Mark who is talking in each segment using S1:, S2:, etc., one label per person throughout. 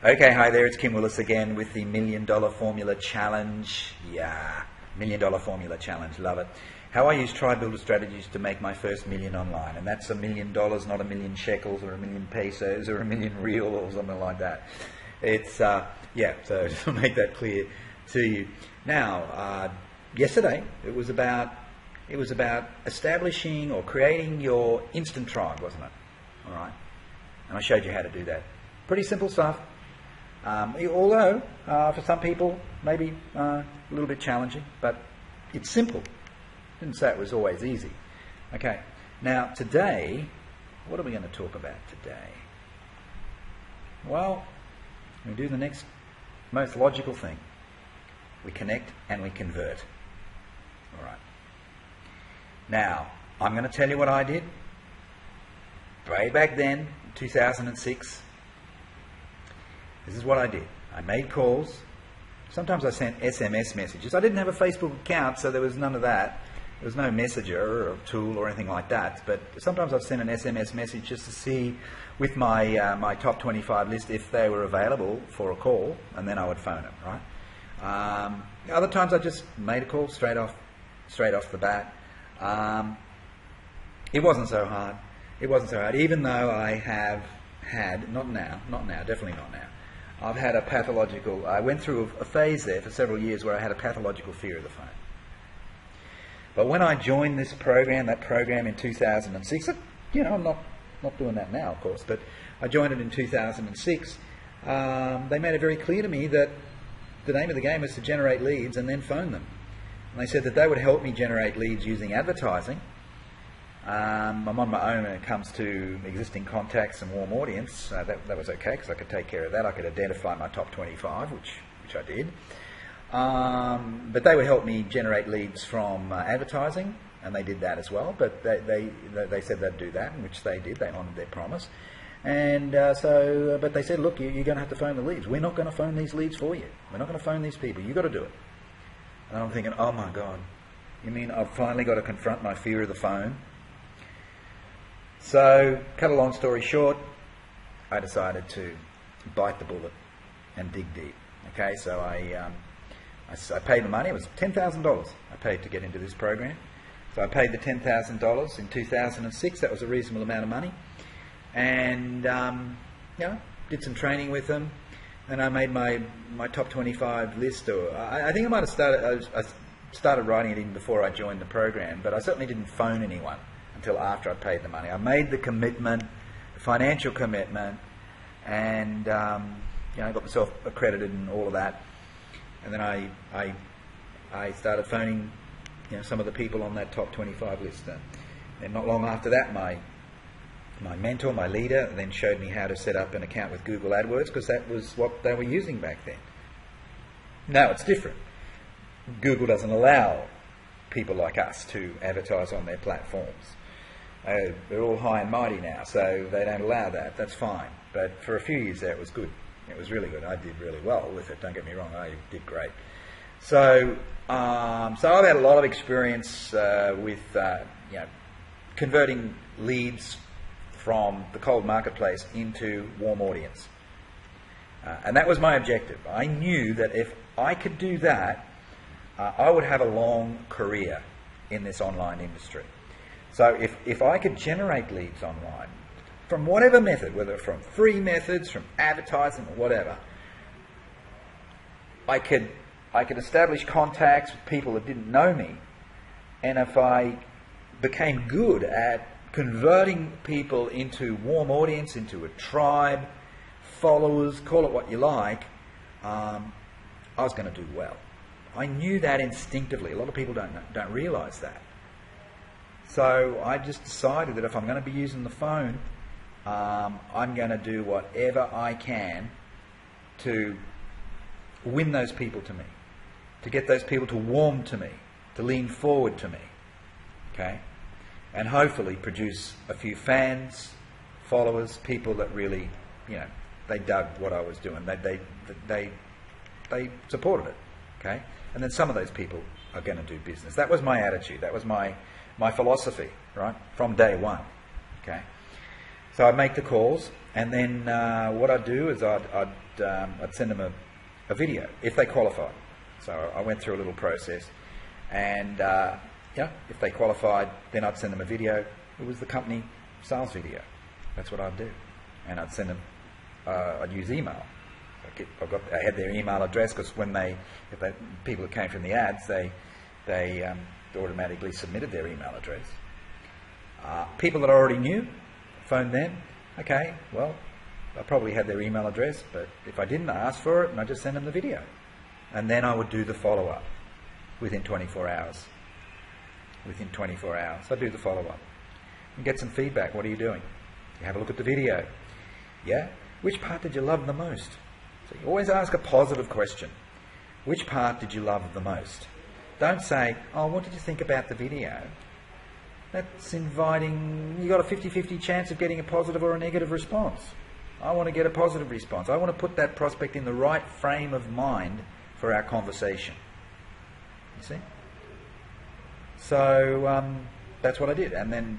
S1: Okay, hi there, it's Kim Willis again with the $1 Million Formula Challenge. Yeah, $1 Million Formula Challenge, love it. How I use tribe builder strategies to make my first million online. And that's $1 million, not 1,000,000 shekels or 1,000,000 pesos or 1,000,000 real or something like that. It's, yeah, so just to make that clear to you. Now, yesterday it was about establishing or creating your instant tribe, wasn't it? All right. And I showed you how to do that. Pretty simple stuff. Although, for some people, maybe a little bit challenging, but it's simple. Didn't say it was always easy. Okay, now today, what are we going to talk about today? Well, we do the next most logical thing. We connect and we convert. All right. Now, I'm going to tell you what I did. Way back then, 2006. This is what I did. I made calls. Sometimes I sent SMS messages. I didn't have a Facebook account, so there was none of that. There was no messenger or tool or anything like that. But sometimes I've sent an SMS message just to see with my my top 25 list if they were available for a call, and then I would phone them. Right. Other times I just made a call straight off the bat. It wasn't so hard. It wasn't so hard, even though I have had not now, definitely not now. I've had a pathological, I went through a phase there for several years where I had a pathological fear of the phone. But when I joined this program, that program in 2006, you know, I'm not doing that now, of course, but I joined it in 2006. They made it very clear to me that the name of the game is to generate leads and then phone them. And they said that they would help me generate leads using advertising. I'm on my own when it comes to existing contacts and warm audience. That was okay because I could take care of that. I could identify my top 25, which I did. But they would help me generate leads from advertising, and they did that as well. But they said they'd do that, which they did. They honoured their promise. And but they said, look, you're going to have to phone the leads. We're not going to phone these leads for you. We're not going to phone these people. You've got to do it. And I'm thinking, oh my God, you mean I've finally got to confront my fear of the phone? So, cut a long story short, I decided to bite the bullet and dig deep. Okay, so I paid the money. It was $10,000 I paid to get into this program. So I paid the $10,000 in 2006. That was a reasonable amount of money. And, you know, did some training with them. Then I made my top 25 list. Or I think I might have started writing it even before I joined the program, but I certainly didn't phone anyone until after I paid the money. I made the commitment, the financial commitment, and you know, I got myself accredited and all of that. And then I started phoning, you know, some of the people on that top 25 list. And not long after that, my mentor, my leader, then showed me how to set up an account with Google AdWords, because that was what they were using back then. Now it's different. Google doesn't allow people like us to advertise on their platforms. They're all high and mighty now, so they don't allow that. That's fine. But for a few years there, it was good. It was really good. I did really well with it. Don't get me wrong. I did great. So, I've had a lot of experience with you know, converting leads from the cold marketplace into warm audience, and that was my objective. I knew that if I could do that, I would have a long career in this online industry. So if I could generate leads online from whatever method, whether from free methods, from advertising or whatever, I could establish contacts with people that didn't know me, and if I became good at converting people into warm audience, into a tribe, followers, call it what you like, I was going to do well. I knew that instinctively. A lot of people don't realise that. So I just decided that if I'm going to be using the phone, I'm going to do whatever I can to win those people to me, to get those people to warm to me, to lean forward to me, okay, and hopefully produce a few fans, followers, people that really, you know, they dug what I was doing. They supported it, okay, and then some of those people are going to do business. That was my attitude. That was my philosophy, right, from day one, okay. So I'd make the calls, and then what I'd do is I'd send them a video if they qualified. So I went through a little process, and if they qualified, then I'd send them a video. It was the company sales video. That's what I'd do, and I'd send them. I'd use email. I had their email address because people that came from the ads, they automatically submitted their email address. People that I already knew, phoned them. Okay, well, I probably had their email address, but if I didn't, I asked for it, and I just sent them the video. And then I would do the follow-up within 24 hours. Within 24 hours, I'd do the follow-up and get some feedback. What are you doing? You have a look at the video. Yeah? Which part did you love the most? So you always ask a positive question. Which part did you love the most? Don't say, oh, what did you think about the video? That's inviting, you got a 50-50 chance of getting a positive or a negative response. I want to get a positive response. I want to put that prospect in the right frame of mind for our conversation. You see? So that's what I did. And then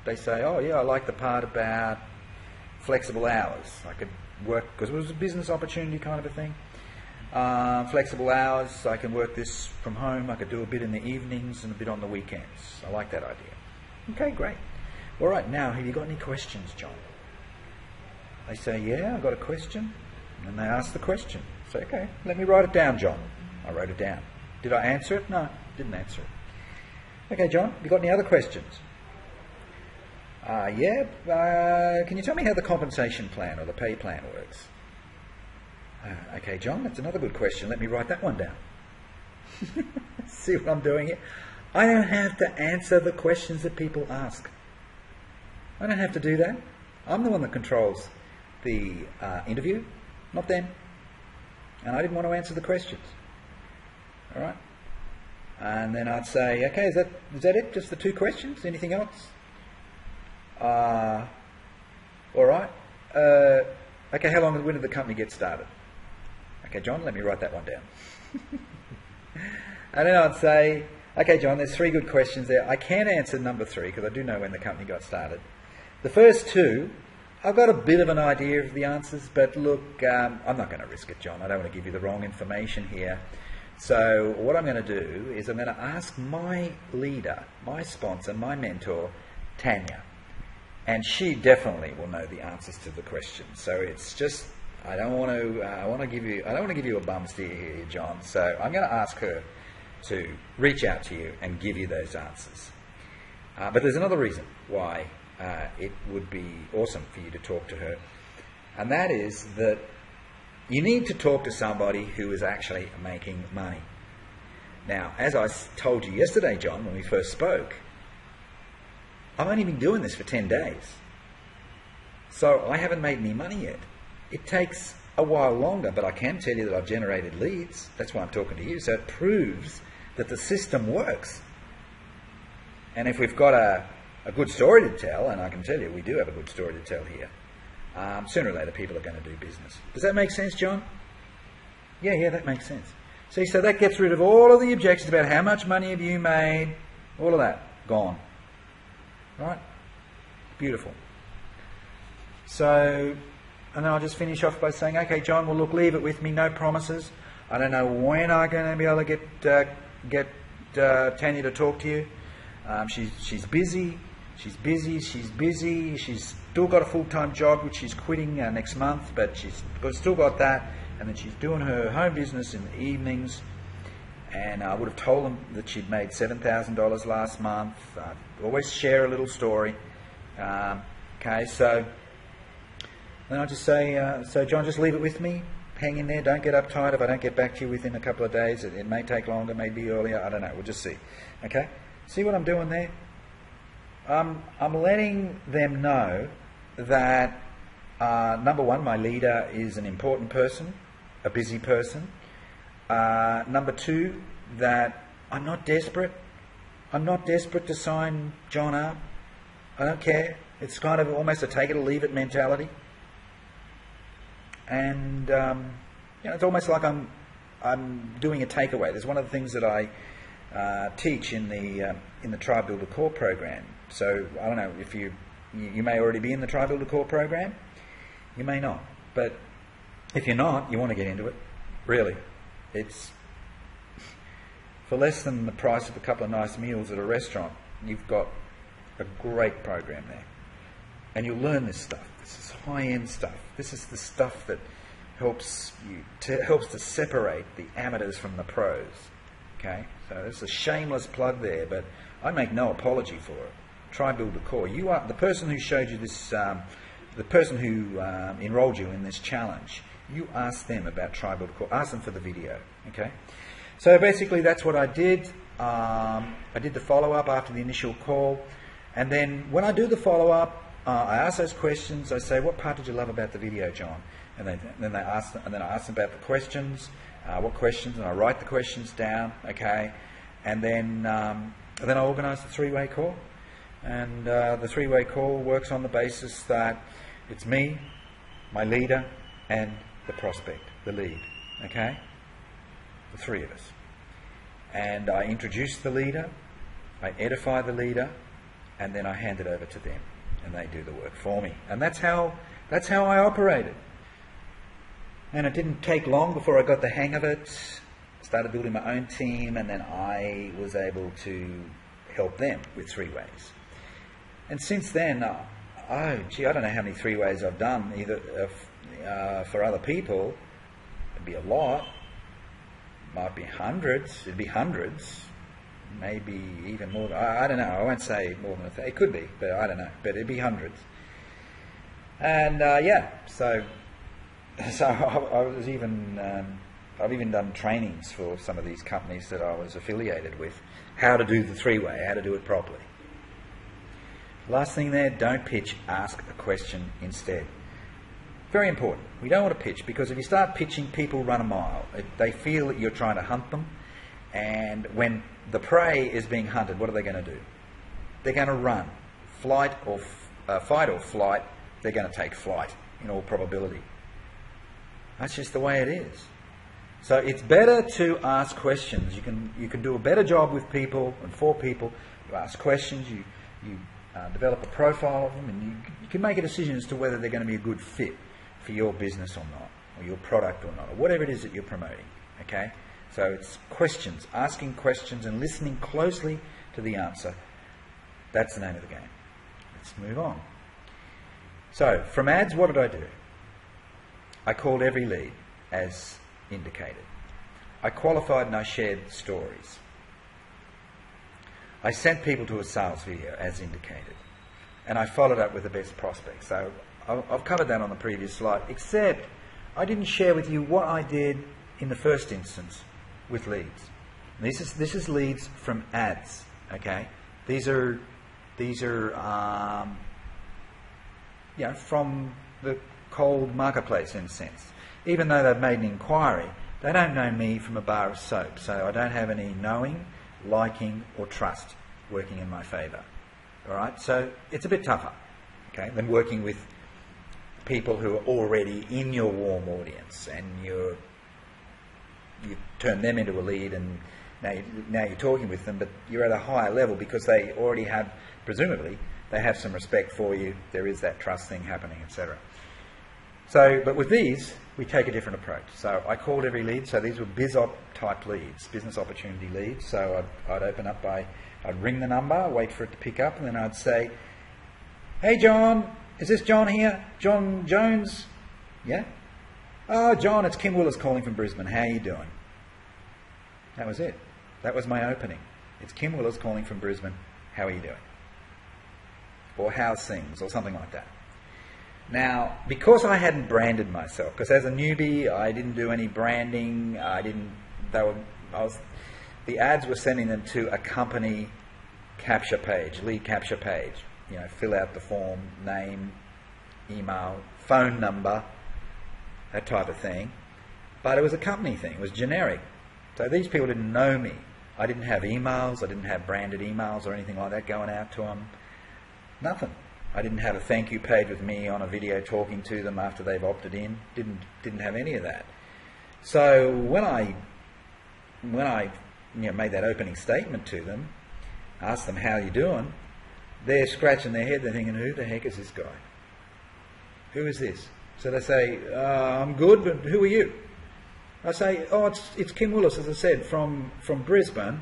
S1: they say, oh yeah, I like the part about flexible hours. I could work, because it was a business opportunity kind of a thing. Flexible hours, I can work this from home. I could do a bit in the evenings and a bit on the weekends. I like that idea. Okay, great. All right, now, have you got any questions, John? They say, yeah, I've got a question. And they ask the question. I say, okay, let me write it down, John. I wrote it down. Did I answer it? No, didn't answer it. Okay, John, have you got any other questions? Can you tell me how the compensation plan or the pay plan works? Okay, John, that's another good question. Let me write that one down. See what I'm doing here? I don't have to answer the questions that people ask. I don't have to do that. I'm the one that controls the interview, not them. And I didn't want to answer the questions. All right? And then I'd say, okay, is that it? Just the two questions? Anything else? All right. Okay, when did the company get started? Okay, John, let me write that one down. And then I'd say, okay, John, there's three good questions there. I can answer number 3 because I do know when the company got started. The first 2, I've got a bit of an idea of the answers, but look, I'm not going to risk it, John. I don't want to give you the wrong information here. So what I'm going to do is I'm going to ask my leader, my sponsor, my mentor, Tanya. And she definitely will know the answers to the questions. So it's just, I don't want to give you a bum steer here, John. So I'm going to ask her to reach out to you and give you those answers. But there's another reason why it would be awesome for you to talk to her. And that is that you need to talk to somebody who is actually making money. Now, as I told you yesterday, John, when we first spoke, I've only been doing this for 10 days. So I haven't made any money yet. It takes a while longer, but I can tell you that I've generated leads. That's why I'm talking to you. So it proves that the system works. And if we've got a good story to tell, and I can tell you we do have a good story to tell here, sooner or later people are going to do business. Does that make sense, John? Yeah, that makes sense. See, so that gets rid of all of the objections about how much money have you made, all of that, gone. Right? Beautiful. So, and then I'll just finish off by saying, okay, John, well, look, leave it with me, no promises. I don't know when I'm going to be able to get Tanya to talk to you. She's busy. She's still got a full-time job, which she's quitting next month, but she's still got that. And then she's doing her home business in the evenings. And I would have told them that she'd made $7,000 last month. Always share a little story. Okay, so then I'll just say, so John, just leave it with me. Hang in there. Don't get uptight if I don't get back to you within a couple of days. It may take longer, maybe earlier. I don't know. We'll just see. Okay? See what I'm doing there? I'm letting them know that, number one, my leader is an important person, a busy person. Number 2, that I'm not desperate. I'm not desperate to sign John up. I don't care. It's kind of almost a take it or leave it mentality. And it's almost like I'm doing a takeaway. There's one of the things that I teach in the Tribe Builder Core program. So I don't know if you You may already be in the Try Build a Core program. You may not. But if you're not, you want to get into it. Really. It's for less than the price of a couple of nice meals at a restaurant. You've got a great program there. And you'll learn this stuff. This is high-end stuff. This is the stuff that helps to separate the amateurs from the pros. Okay? So it's a shameless plug there, but I make no apology for it. Try Build a Core. You are the person who showed you this, the person who enrolled you in this challenge. You ask them about Try Build a Core. Ask them for the video. Okay? So basically that's what I did. I did the follow-up after the initial call, and then when I do the follow-up, I ask those questions. I say, "What part did you love about the video, John?" And then I ask them about the questions. What questions? And I write the questions down. Okay, and then I organise the three-way call. And the three-way call works on the basis that it's me, my leader, and the prospect, the lead. Okay, the three of us. And I introduce the leader, I edify the leader, and then I hand it over to them, and they do the work for me. And that's how I operated. And it didn't take long before I got the hang of it. Started building my own team, and then I was able to help them with three ways. And since then, I don't know how many three ways I've done either for other people. It'd be a lot. Might be hundreds. It'd be hundreds. Maybe even more. I don't know. I won't say more than it could be, but I don't know. But it'd be hundreds. And so I was even I've even done trainings for some of these companies that I was affiliated with. How to do the three-way. How to do it properly. Last thing there. Don't pitch. Ask a question instead. Very important. We don't want to pitch, because if you start pitching, people run a mile. They feel that you're trying to hunt them, and when the prey is being hunted, what are they going to do? They're going to run. Fight or flight, they're going to take flight in all probability. That's just the way it is. So it's better to ask questions. You can do a better job with people and for people. You ask questions, you develop a profile of them, and you can make a decision as to whether they're going to be a good fit for your business or not, or your product or not, or whatever it is that you're promoting. Okay? So it's questions, asking questions and listening closely to the answer. That's the name of the game. Let's move on. So from ads, what did I do? I called every lead as indicated. I qualified and I shared stories. I sent people to a sales video as indicated. And I followed up with the best prospects. So I've covered that on the previous slide, except I didn't share with you what I did in the first instance with leads. This is leads from ads. Okay, these are from the cold marketplace in a sense. Even though they've made an inquiry, they don't know me from a bar of soap. So I don't have any knowing, liking, or trust working in my favour. All right, so it's a bit tougher, okay, than working with people who are already in your warm audience, and you turn them into a lead, and now you're talking with them, but you're at a higher level because they already have, presumably, they have some respect for you. There is that trust thing happening, etc. So, but with these, we take a different approach. So I called every lead. So these were BizOp type leads, business opportunity leads. So I'd open up I'd ring the number, wait for it to pick up, and then I'd say, "Hey John, is this John here? John Jones? Yeah? Oh, John, it's Kim Willis calling from Brisbane. How are you doing?" That was it. That was my opening. It's Kim Willis calling from Brisbane. How are you doing? Or how's things, or something like that. Now, because I hadn't branded myself, because as a newbie, I didn't do any branding. The ads were sending them to a company capture page, lead capture page. You know, fill out the form, name, email, phone number, that type of thing. But it was a company thing. It was generic. So these people didn't know me. I didn't have emails. I didn't have branded emails or anything like that going out to them. Nothing. I didn't have a thank you page with me on a video talking to them after they've opted in. Didn't have any of that. So when I made that opening statement to them, asked them how you doing, they're scratching their head, they're thinking, who the heck is this guy? Who is this? So they say, I'm good, but who are you? I say, oh, it's Kim Willis, as I said, from Brisbane.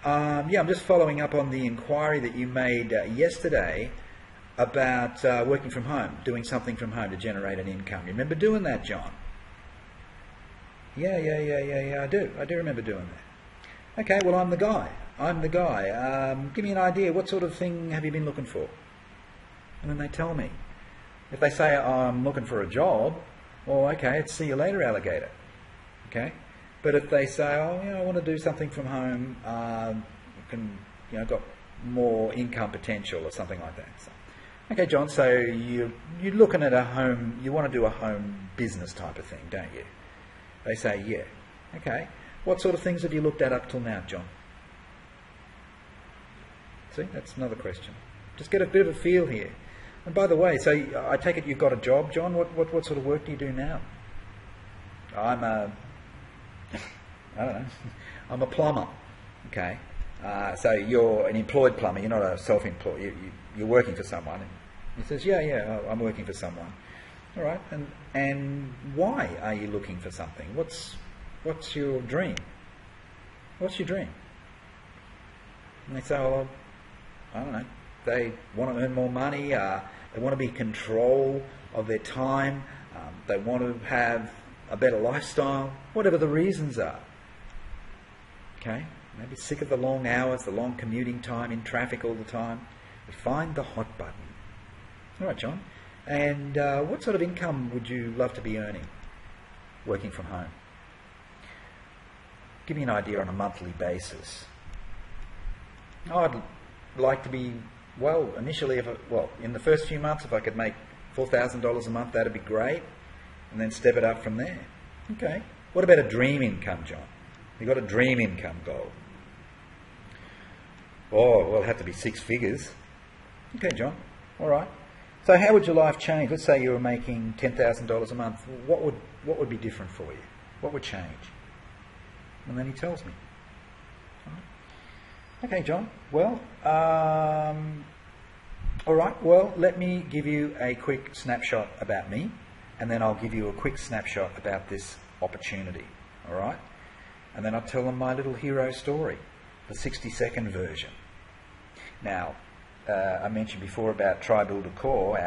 S1: Yeah, I'm just following up on the inquiry that you made yesterday about working from home, doing something from home to generate an income. You remember doing that, John? Yeah, I do. I do remember doing that. Okay, well, I'm the guy. Give me an idea. What sort of thing have you been looking for? And then they tell me. If they say, I'm looking for a job, well, okay, it's see you later, alligator. Okay? But if they say, oh, I want to do something from home, got more income potential or something like that. So, okay, John, so you're looking at a home, you want to do a home business type of thing, don't you? They say, yeah. Okay. What sort of things have you looked at up till now, John? See, that's another question. Just get a bit of a feel here. And by the way, so I take it you've got a job, John. What sort of work do you do now? I'm a I'm a plumber. Okay. So you're an employed plumber. You're not a self-employed. You're working for someone. And he says, yeah, I'm working for someone. All right. And why are you looking for something? What's your dream? What's your dream? And they say, well, I don't know. They want to earn more money. They want to be in control of their time. They want to have a better lifestyle. Whatever the reasons are. Okay? Maybe sick of the long hours, the long commuting time, in traffic all the time. But find the hot button. All right, John. And what sort of income would you love to be earning working from home? Give me an idea on a monthly basis. I'd like to be, well, initially, in the first few months, if I could make $4,000 a month, that'd be great. And then step it up from there. Okay. What about a dream income, John? You've got a dream income goal. Oh, well, it'll have to be 6 figures. Okay, John. All right. So how would your life change? Let's say you were making $10,000 a month. What would be different for you? What would change? And then he tells me. Okay, John. Well, all right. Well, let me give you a quick snapshot about me, and then I'll give you a quick snapshot about this opportunity. All right? And then I'll tell them my little hero story, the 60-second version. Now, I mentioned before about Try Build a Core,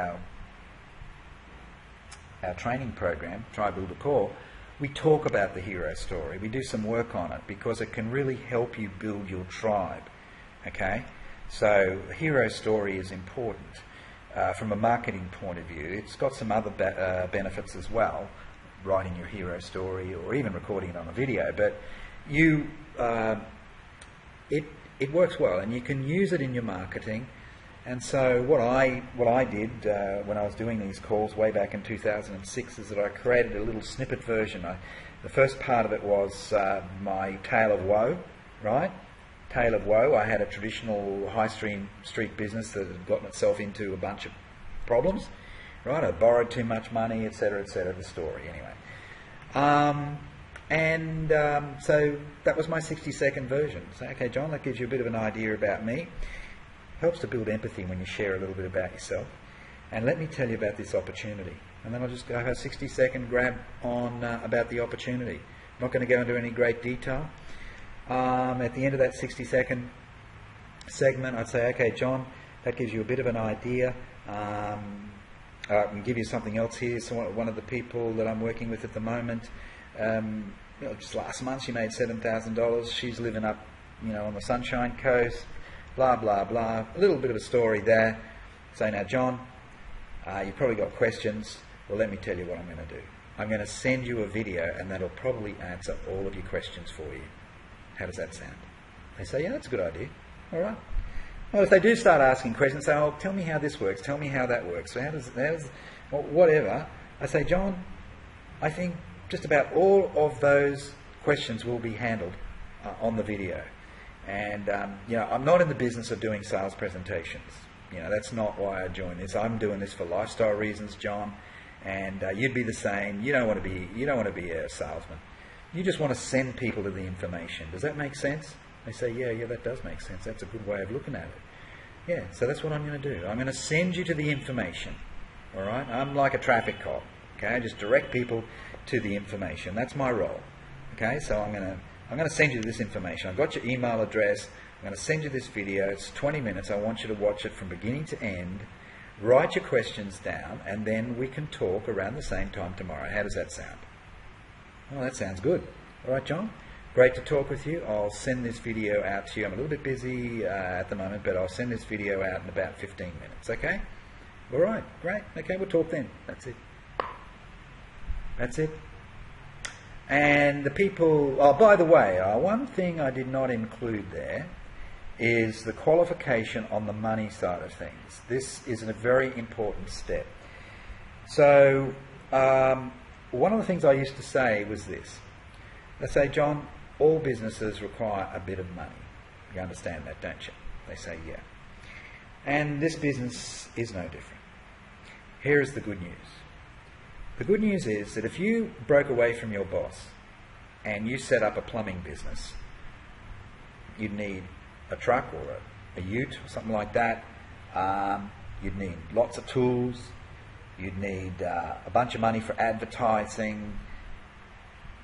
S1: our training program, Try Build a Core. We talk about the hero story. We do some work on it because it can really help you build your tribe. Okay? So the hero story is important from a marketing point of view. It's got some other benefits as well, writing your hero story or even recording it on a video. But it works well, and you can use it in your marketing. And so what I did when I was doing these calls way back in 2006 is that I created a little snippet version. The first part of it was my tale of woe, right? Tale of woe. I had a traditional high street business that had gotten itself into a bunch of problems, right? I borrowed too much money, etc., the story, anyway. So that was my 60-second version. So, okay, John, that gives you a bit of an idea about me. Helps to build empathy when you share a little bit about yourself. And let me tell you about this opportunity. And then I'll just go have a 60-second grab on about the opportunity. I'm not going to go into any great detail. At the end of that 60-second segment, I'd say, okay, John, that gives you a bit of an idea. I can give you something else here. So one of the people that I'm working with at the moment, just last month she made $7,000. She's living up, on the Sunshine Coast. Blah, blah, blah. A little bit of a story there. So now, John, you've probably got questions. Well, let me tell you what I'm going to do. I'm going to send you a video, and that'll probably answer all of your questions for you. How does that sound? They say, yeah, that's a good idea. All right. Well, if they do start asking questions, say, oh, tell me how this works. Tell me how that works. So whatever. I say, John, I think just about all of those questions will be handled on the video. And, I'm not in the business of doing sales presentations. That's not why I joined this. I'm doing this for lifestyle reasons, John. And you'd be the same. You don't want to be a salesman. You just want to send people to the information. Does that make sense? They say, yeah, that does make sense. That's a good way of looking at it. Yeah, so that's what I'm going to do. I'm going to send you to the information. All right? I'm like a traffic cop. Okay? I just direct people to the information. That's my role. Okay? So I'm going to send you this information. I've got your email address. I'm going to send you this video. It's 20 minutes. I want you to watch it from beginning to end. Write your questions down, and then we can talk around the same time tomorrow. How does that sound? Well, that sounds good. All right, John? Great to talk with you. I'll send this video out to you. I'm a little bit busy at the moment, but I'll send this video out in about 15 minutes, okay? All right, great. Okay, we'll talk then. That's it. That's it. And the people... Oh, by the way, one thing I did not include there is the qualification on the money side of things. This is a very important step. So, one of the things I used to say was this. They say, John, all businesses require a bit of money. You understand that, don't you? They say, yeah. And this business is no different. Here is the good news. The good news is that if you broke away from your boss and you set up a plumbing business, you'd need a truck or a ute or something like that. You'd need lots of tools. You'd need a bunch of money for advertising.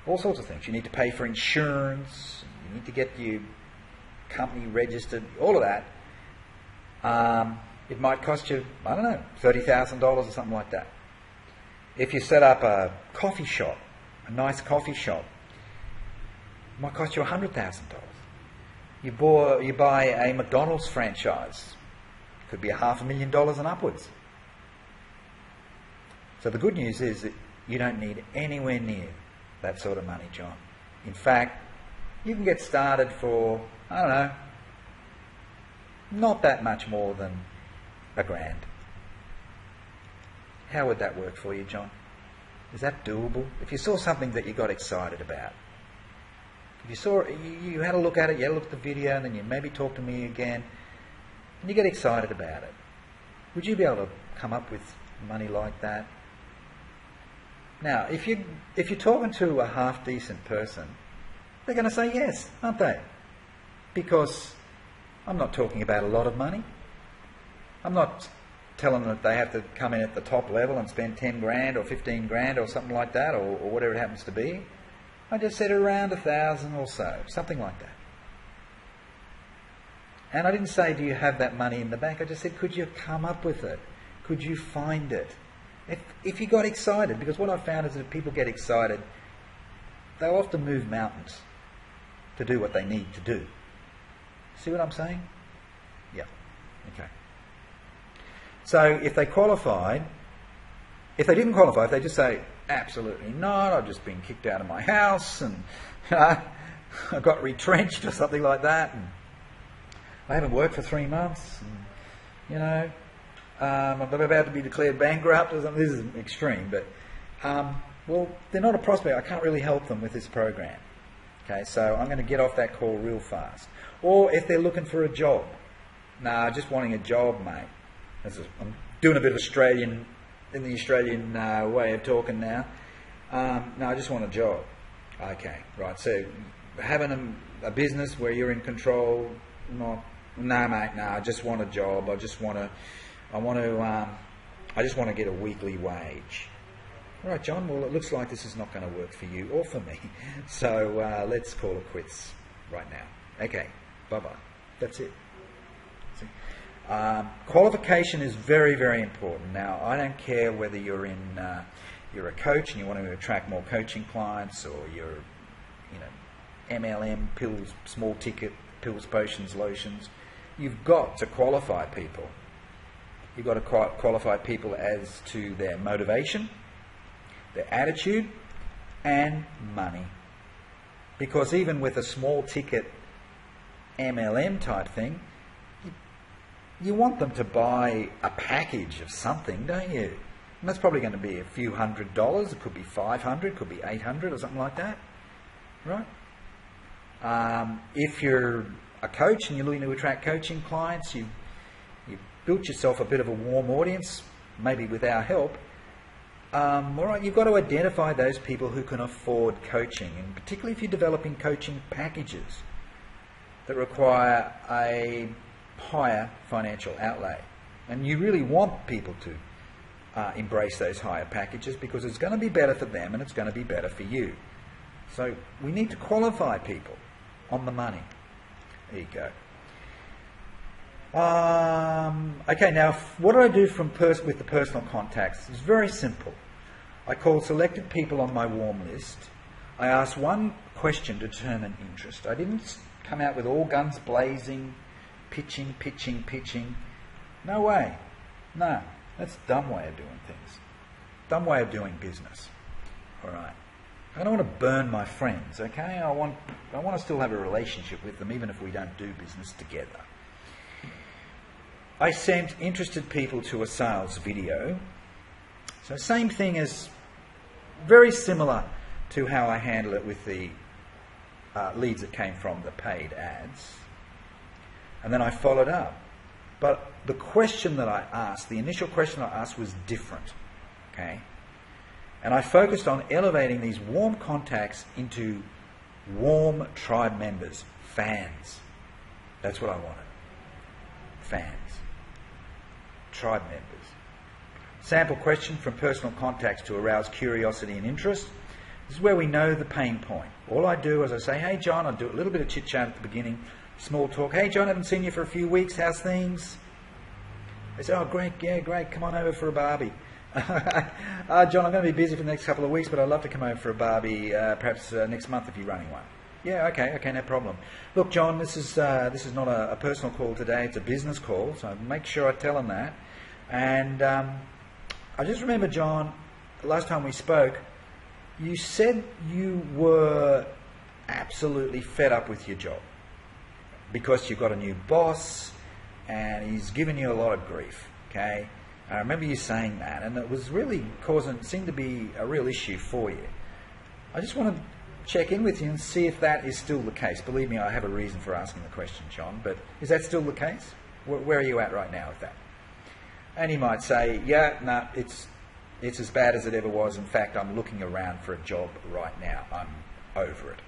S1: All sorts of things. You need to pay for insurance. You need to get your company registered. All of that. It might cost you, I don't know, $30,000 or something like that. If you set up a coffee shop, a nice coffee shop, it might cost you $100,000. You buy a McDonald's franchise. It could be $500,000 and upwards. So the good news is that you don't need anywhere near that sort of money, John. In fact, you can get started for, I don't know, not that much more than $1,000. How would that work for you, John? Is that doable? If you saw something that you got excited about, if you saw, you had a look at it, you had a look at the video, and then you maybe talk to me again, and you get excited about it, would you be able to come up with money like that? Now, if you're talking to a half-decent person, they're going to say yes, aren't they? Because I'm not talking about a lot of money. I'm not telling them that they have to come in at the top level and spend 10 grand or 15 grand or something like that, or whatever it happens to be. I just said around 1,000 or so, something like that. And I didn't say, do you have that money in the bank? I just said, could you come up with it? Could you find it? If you got excited, because what I've found is that if people get excited, they'll often move mountains to do what they need to do. See what I'm saying? Yeah. Okay. So if they qualified, if they didn't qualify, if they just say, absolutely not, I've just been kicked out of my house and I got retrenched or something like that, and I haven't worked for 3 months, and, I'm about to be declared bankrupt or something. This is extreme, but well, they're not a prospect. I can't really help them with this program. Okay, so I'm going to get off that call real fast. Or if they're looking for a job, just wanting a job, mate. I'm doing a bit of Australian way of talking now. I just want a job. Okay, right. So having a business where you're in control, mate. I just want a job. I just want to get a weekly wage. All right, John. Well, it looks like this is not going to work for you or for me. So let's call it quits right now. Okay. Bye-bye. That's it. See? Qualification is very, very important. Now, I don't care whether you're a coach and you want to attract more coaching clients, or you're, MLM, pills, small ticket, pills, potions, lotions. You've got to qualify people. You've got to qualify people as to their motivation, their attitude, and money. Because even with a small ticket MLM type thing, you want them to buy a package of something, don't you? And that's probably going to be a few $100s. It could be $500, it could be $800 or something like that, right? If you're a coach and you're looking to attract coaching clients, you've built yourself a bit of a warm audience, maybe with our help. All right, you've got to identify those people who can afford coaching, and particularly if you're developing coaching packages that require a higher financial outlay. And you really want people to embrace those higher packages because it's going to be better for them and it's going to be better for you. So we need to qualify people on the money. There you go. Okay, now what do I do with the personal contacts? It's very simple. I call selected people on my warm list. I ask one question to determine interest. I didn't come out with all guns blazing, pitching. No way. No, that's a dumb way of doing things. Dumb way of doing business. All right. I don't want to burn my friends, okay? I want to still have a relationship with them even if we don't do business together. I sent interested people to a sales video. So same thing as, very similar to how I handle it with the leads that came from the paid ads. And then I followed up. But the question that I asked, the initial question I asked was different, okay? And I focused on elevating these warm contacts into warm tribe members, fans. That's what I wanted. Fans. Tribe members. Sample question from personal contacts to arouse curiosity and interest. This is where we know the pain point. All I do is I say, hey John, I do a little bit of chit-chat at the beginning, small talk. Hey John, I haven't seen you for a few weeks, how's things? They say, oh great, yeah, great, come on over for a barbie. John, I'm going to be busy for the next couple of weeks, but I'd love to come over for a barbie, perhaps next month if you're running one. Yeah, okay, no problem. Look, John, this is not a personal call today, it's a business call, so make sure I tell them that. And I just remember, John, the last time we spoke, you said you were absolutely fed up with your job because you've got a new boss and he's given you a lot of grief, okay? I remember you saying that, and it was really seemed to be a real issue for you. I just want to check in with you and see if that is still the case. Believe me, I have a reason for asking the question, John, but is that still the case? Where are you at right now with that? And he might say, yeah, no, it's as bad as it ever was. In fact, I'm looking around for a job right now. I'm over it.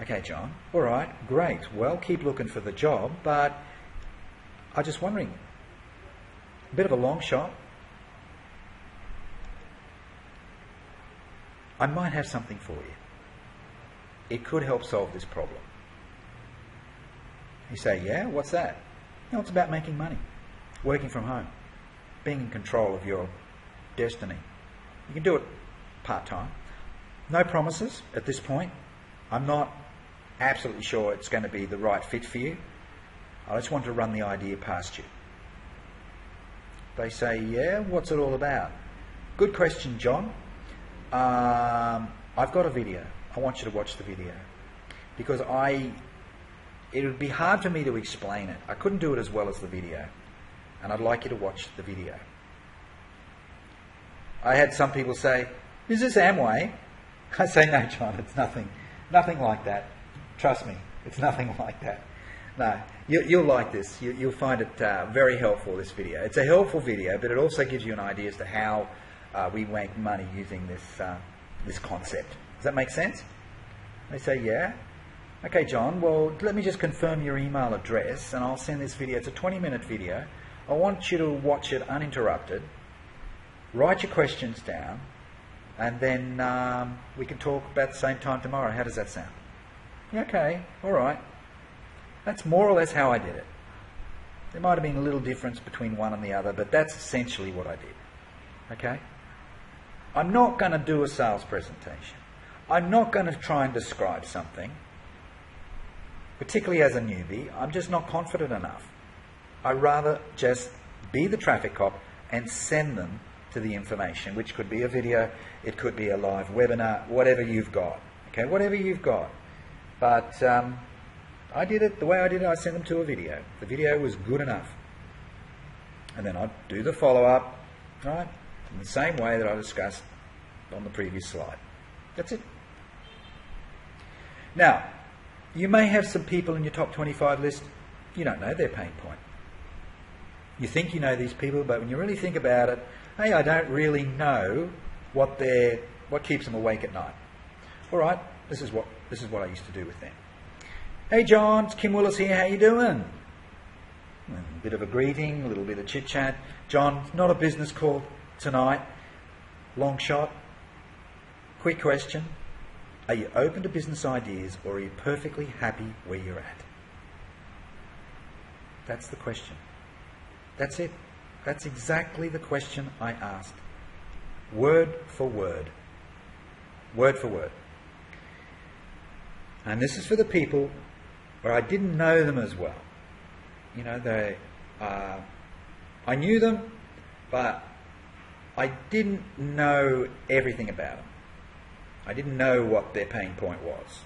S1: Okay, John, all right, great. Well, keep looking for the job, but I'm just wondering, a bit of a long shot. I might have something for you. It could help solve this problem. You say, yeah, what's that? No, it's about making money, working from home, being in control of your destiny. You can do it part-time. No promises at this point. I'm not absolutely sure it's going to be the right fit for you. I just want to run the idea past you. They say, yeah, what's it all about? Good question, John. I've got a video. I want you to watch the video. Because it would be hard for me to explain it. I couldn't do it as well as the video. And I'd like you to watch the video. I had some people say, is this Amway? I say, no, John, it's nothing like that. Trust me, it's nothing like that. No, you'll like this. You'll find it very helpful, this video. It's a helpful video, but it also gives you an idea as to how we make money using this concept. Does that make sense? They say, yeah. Okay, John, well, let me just confirm your email address, and I'll send this video. It's a 20-minute video. I want you to watch it uninterrupted. Write your questions down, and then we can talk about the same time tomorrow. How does that sound? Okay, all right. That's more or less how I did it. There might have been a little difference between one and the other, but that's essentially what I did. Okay? I'm not going to do a sales presentation. I'm not going to try and describe something, particularly as a newbie. I'm just not confident enough. I'd rather just be the traffic cop and send them to the information, which could be a video, it could be a live webinar, whatever you've got. Okay, whatever you've got. But I did it the way I did it. I sent them to a video. The video was good enough. And then I'd do the follow-up, right, in the same way that I discussed on the previous slide. That's it. Now, you may have some people in your top 25 list, you don't know their pain point. You think you know these people, but when you really think about it, hey, I don't really know what keeps them awake at night. All right, this is what I used to do with them. Hey John, it's Kim Willis here, how you doing? bit of a greeting, a little bit of chit-chat. John, not a business call tonight. Long shot. Quick question. Are you open to business ideas, or are you perfectly happy where you're at? That's the question. That's it. That's exactly the question I asked. Word for word. Word for word. And this is for the people where I didn't know them as well. You know, I knew them, but I didn't know everything about them. I didn't know what their pain point was.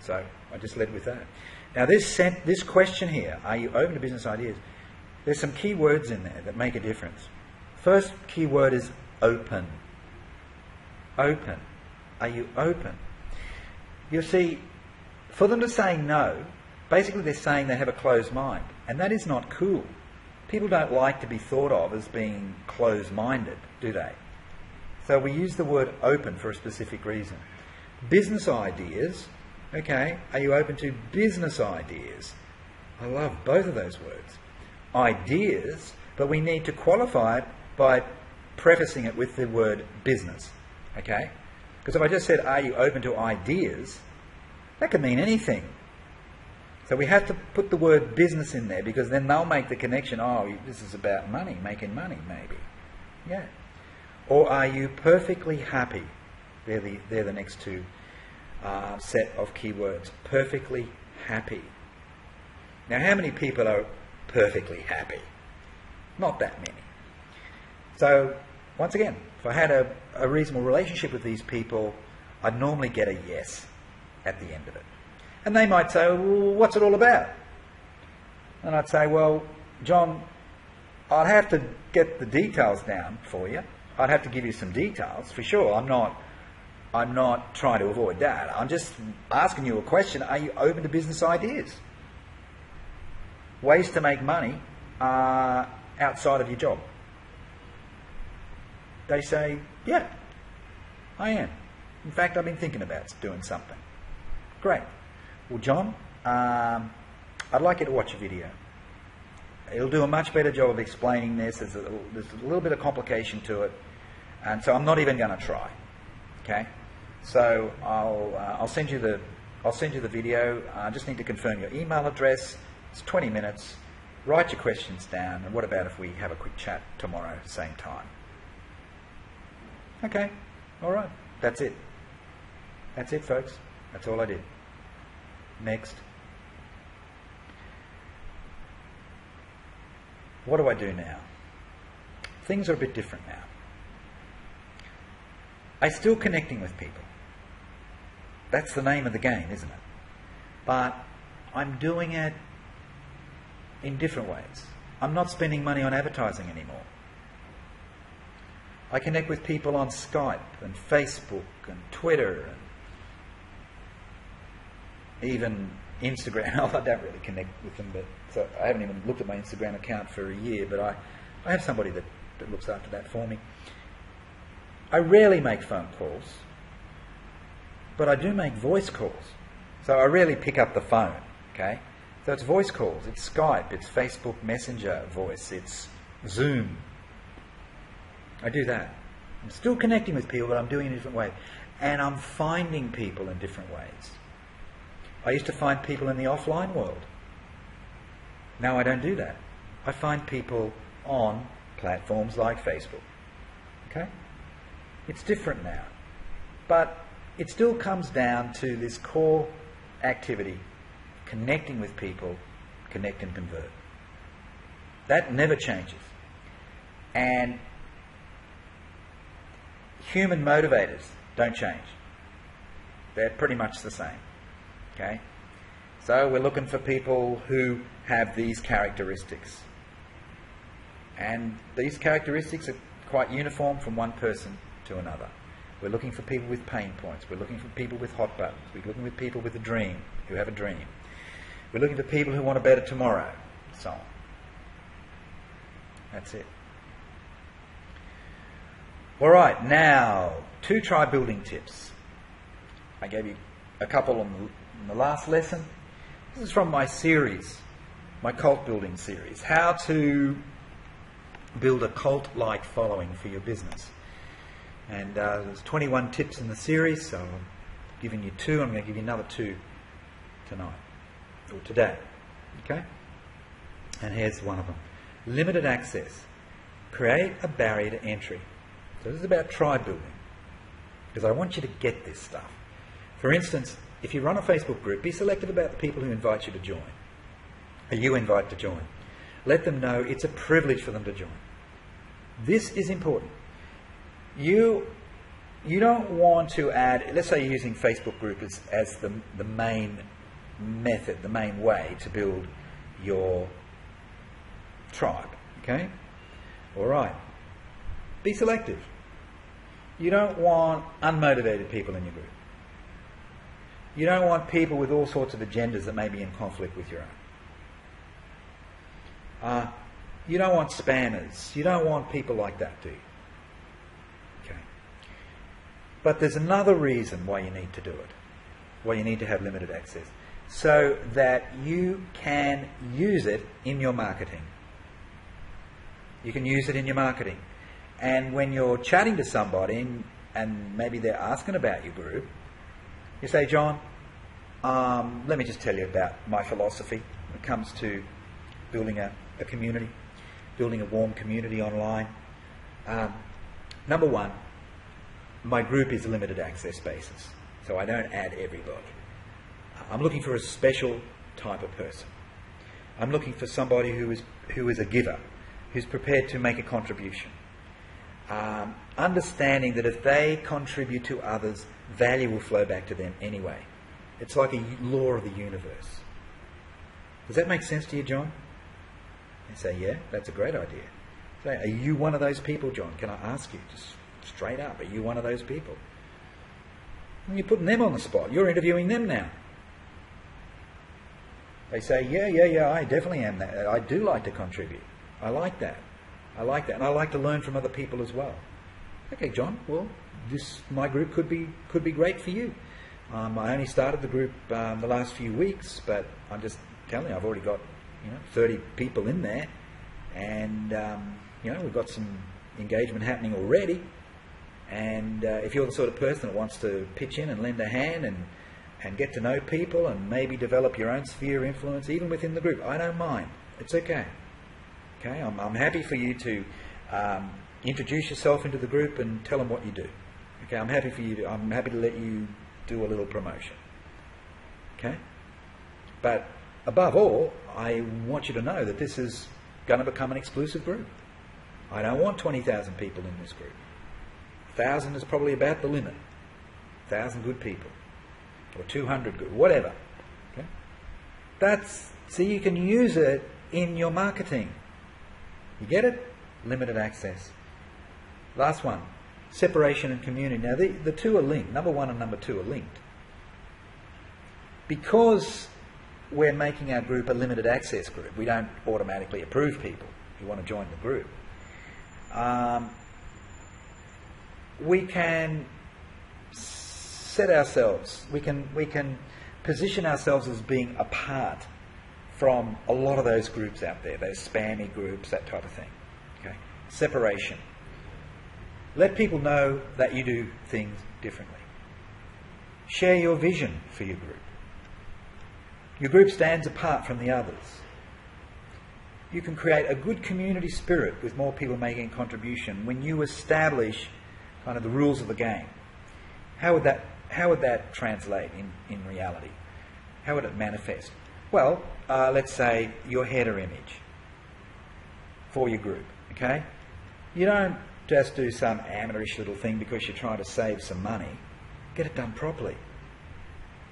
S1: So I just led with that. Now this question here, are you open to business ideas? There's some key words in there that make a difference. First key word is open. Open. Are you open? You see, for them to say no, basically they're saying they have a closed mind. And that is not cool. People don't like to be thought of as being closed-minded, do they? So we use the word open for a specific reason. Business ideas, okay, are you open to business ideas? I love both of those words. Ideas, but we need to qualify it by prefacing it with the word business, okay? Because if I just said, are you open to ideas, that could mean anything. So we have to put the word business in there, because then they'll make the connection, oh, this is about money, making money, maybe. Yeah. Or are you perfectly happy? They're the next two set of keywords. Perfectly happy. Now, how many people are perfectly happy? Not that many. So, once again, if I had a reasonable relationship with these people, I'd normally get a yes at the end of it. And they might say, well, what's it all about? And I'd say, well, John, I'd have to get the details down for you. I'd have to give you some details, for sure. I'm not trying to avoid that. I'm just asking you a question. Are you open to business ideas? Ways to make money outside of your job. They say, yeah, I am. In fact, I've been thinking about doing something. Great. Well, John, I'd like you to watch a video. It'll do a much better job of explaining this. There's a little bit of complication to it, and so I'm not even going to try. Okay, so I'll send you the video. I just need to confirm your email address. It's 20 minutes. Write your questions down, and what about if we have a quick chat tomorrow at the same time? Okay, all right. That's it. That's it, folks. That's all I did. Next. What do I do now? Things are a bit different now. I'm still connecting with people. That's the name of the game, isn't it? But I'm doing it in different ways. I'm not spending money on advertising anymore. I connect with people on Skype and Facebook and Twitter and even Instagram. I don't really connect with them, but so I haven't even looked at my Instagram account for a year, but I have somebody that looks after that for me. I rarely make phone calls, but I do make voice calls. So I rarely pick up the phone, okay? So it's voice calls, it's Skype, it's Facebook Messenger voice, it's Zoom. I do that. I'm still connecting with people, but I'm doing it in a different way. And I'm finding people in different ways. I used to find people in the offline world. Now I don't do that. I find people on platforms like Facebook. Okay? It's different now. But it still comes down to this core activity, connecting with people, connect and convert. That never changes. And human motivators don't change. They're pretty much the same. Okay? So we're looking for people who have these characteristics. And these characteristics are quite uniform from one person to another. We're looking for people with pain points. We're looking for people with hot buttons. We're looking for people with a dream, who have a dream. We're looking for people who want a better tomorrow, so on. That's it. All right, now, 2 tribe building tips. I gave you a couple in the last lesson. This is from my series my cult building series, how to build a cult-like following for your business. And there's 21 tips in the series, so I'm giving you 2. I'm going to give you another 2 tonight, or today. Okay? And here's one of them. Limited access. Create a barrier to entry. So this is about tribe building, because I want you to get this stuff. For instance, if you run a Facebook group, be selective about the people who invite you to join, or you invite to join. Let them know it's a privilege for them to join. This is important. You don't want to add, let's say you're using Facebook group as the main method, the main way to build your tribe. Okay? All right. Be selective. You don't want unmotivated people in your group. You don't want people with all sorts of agendas that may be in conflict with your own. You don't want spammers. You don't want people like that, do you? Okay. But there's another reason why you need to do it, why you need to have limited access, so that you can use it in your marketing. You can use it in your marketing. And when you're chatting to somebody and maybe they're asking about your group, you say, John, let me just tell you about my philosophy when it comes to building a community, building a warm community online. Number one, my group is a limited access basis, so I don't add everybody. I'm looking for a special type of person. I'm looking for somebody who is a giver, who's prepared to make a contribution. Understanding that if they contribute to others, value will flow back to them anyway. It's like a law of the universe. Does that make sense to you, John? You say, yeah, that's a great idea. Say, are you one of those people, John? Can I ask you, just straight up, are you one of those people? And you're putting them on the spot. You're interviewing them now. They say, yeah, I definitely am that. I do like to contribute. I like that. And I like to learn from other people as well. Okay, John, well, my group could be great for you. I only started the group the last few weeks, but I'm just telling you, I've already got 30 people in there, and we've got some engagement happening already. And if you're the sort of person that wants to pitch in and lend a hand and get to know people and maybe develop your own sphere of influence, even within the group, I don't mind. It's okay. Okay, I'm happy for you to introduce yourself into the group and tell them what you do. Okay, I'm happy to let you do a little promotion. Okay, but above all, I want you to know that this is going to become an exclusive group. I don't want 20,000 people in this group. 1,000 is probably about the limit. 1,000 good people, or 200 good, whatever. Okay, so you can use it in your marketing. You get it? Limited access. Last one, separation and community. Now, the two are linked. Number 1 and number 2 are linked. Because we're making our group a limited access group, we don't automatically approve people who want to join the group. We can set ourselves, we can position ourselves as being apart from a lot of those groups out there, those spammy groups, that type of thing. Okay? Separation. Let people know that you do things differently. Share your vision for your group. Your group stands apart from the others. You can create a good community spirit with more people making a contribution when you establish kind of the rules of the game. How would that translate in reality? How would it manifest? Well, let's say your header image for your group, okay? You don't just do some amateurish little thing because you're trying to save some money. Get it done properly.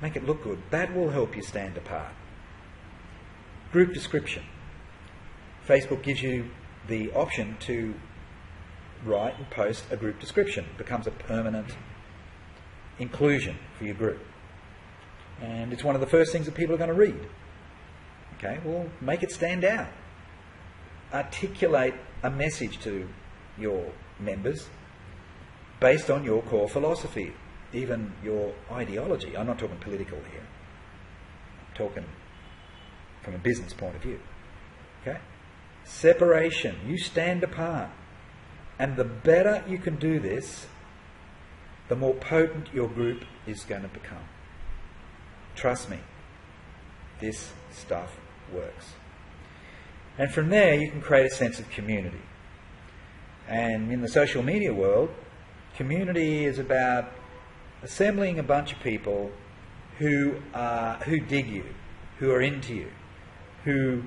S1: Make it look good. That will help you stand apart. Group description. Facebook gives you the option to write and post a group description. It becomes a permanent inclusion for your group. And it's one of the first things that people are going to read. Okay, well, make it stand out. Articulate a message to your members based on your core philosophy, even your ideology. I'm not talking political here. I'm talking from a business point of view. Okay? Separation. You stand apart. And the better you can do this, the more potent your group is going to become. Trust me, this stuff works. And from there, you can create a sense of community. And in the social media world, community is about assembling a bunch of people who dig you, who are into you, who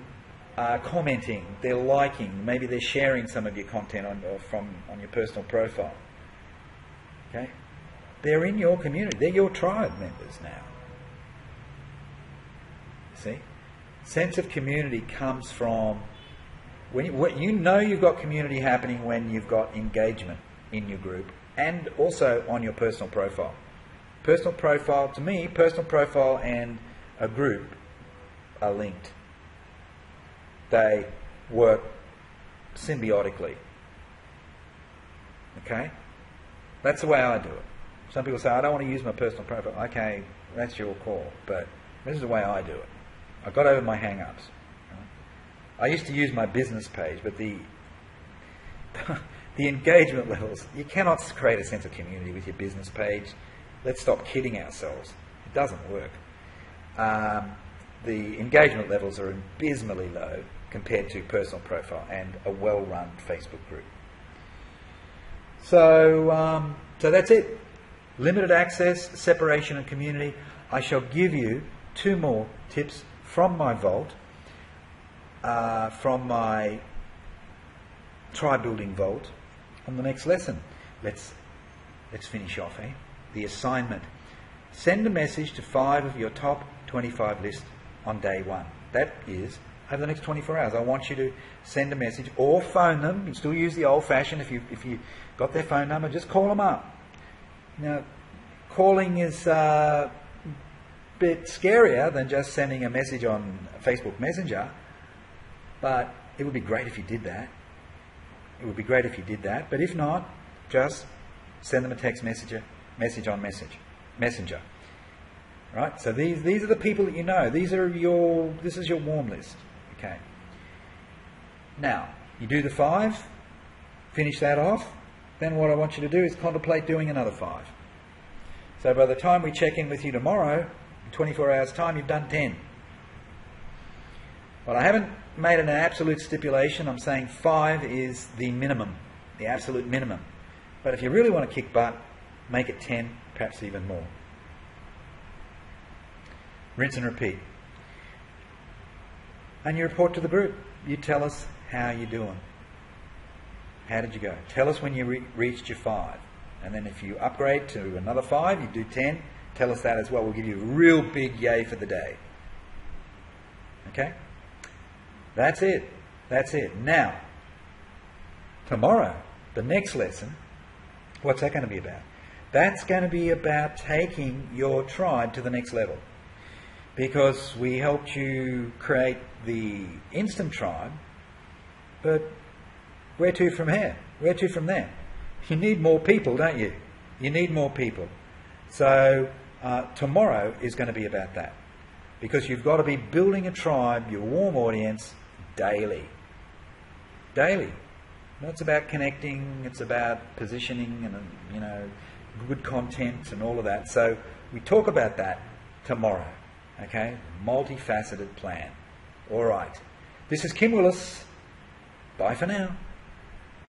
S1: are commenting, they're liking, maybe they're sharing some of your content on your personal profile. Okay? They're in your community. They're your tribe members now. See? Sense of community comes from when you know you've got community happening when you've got engagement in your group and also on your personal profile. Personal profile, to me, personal profile and a group are linked. They work symbiotically. Okay? That's the way I do it. Some people say, I don't want to use my personal profile. Okay, that's your call. But this is the way I do it. I got over my hang-ups. I used to use my business page, but the engagement levels, you cannot create a sense of community with your business page. Let's stop kidding ourselves. It doesn't work. The engagement levels are abysmally low compared to personal profile and a well-run Facebook group. So that's it. Limited access, separation and community. I shall give you 2 more tips from my vault, from my tribe building vault on the next lesson. Let's finish off, eh? The assignment. Send a message to 5 of your top 25 list on day 1. That is over the next 24 hours. I want you to send a message or phone them. You can still use the old-fashioned. If you got their phone number, just call them up. Now, calling is a bit scarier than just sending a message on Facebook Messenger, but it would be great if you did that. It would be great if you did that, but if not, just send them a text message on Messenger. Right? So these are the people that you know. This is your warm list. Okay. Now, you do the 5, finish that off, then what I want you to do is contemplate doing another 5. So by the time we check in with you tomorrow, in 24 hours' time, you've done 10. Well, I haven't made an absolute stipulation. I'm saying 5 is the minimum, the absolute minimum. But if you really want to kick butt, make it 10, perhaps even more. Rinse and repeat. And you report to the group. You tell us how you're doing. How did you go? Tell us when you reached your 5. And then if you upgrade to another 5, you do 10, tell us that as well. We'll give you a real big yay for the day. Okay? That's it. That's it. Now, tomorrow, the next lesson, what's that going to be about? That's going to be about taking your tribe to the next level. Because we helped you create the instant tribe, but where to from here? Where to from there? You need more people, don't you? You need more people. So tomorrow is going to be about that. Because you've got to be building a tribe, your warm audience, daily. Daily. No, it's about connecting, it's about positioning and, good content and all of that. So we talk about that tomorrow. Okay? Multifaceted plan. All right. This is Kim Willis. Bye for now.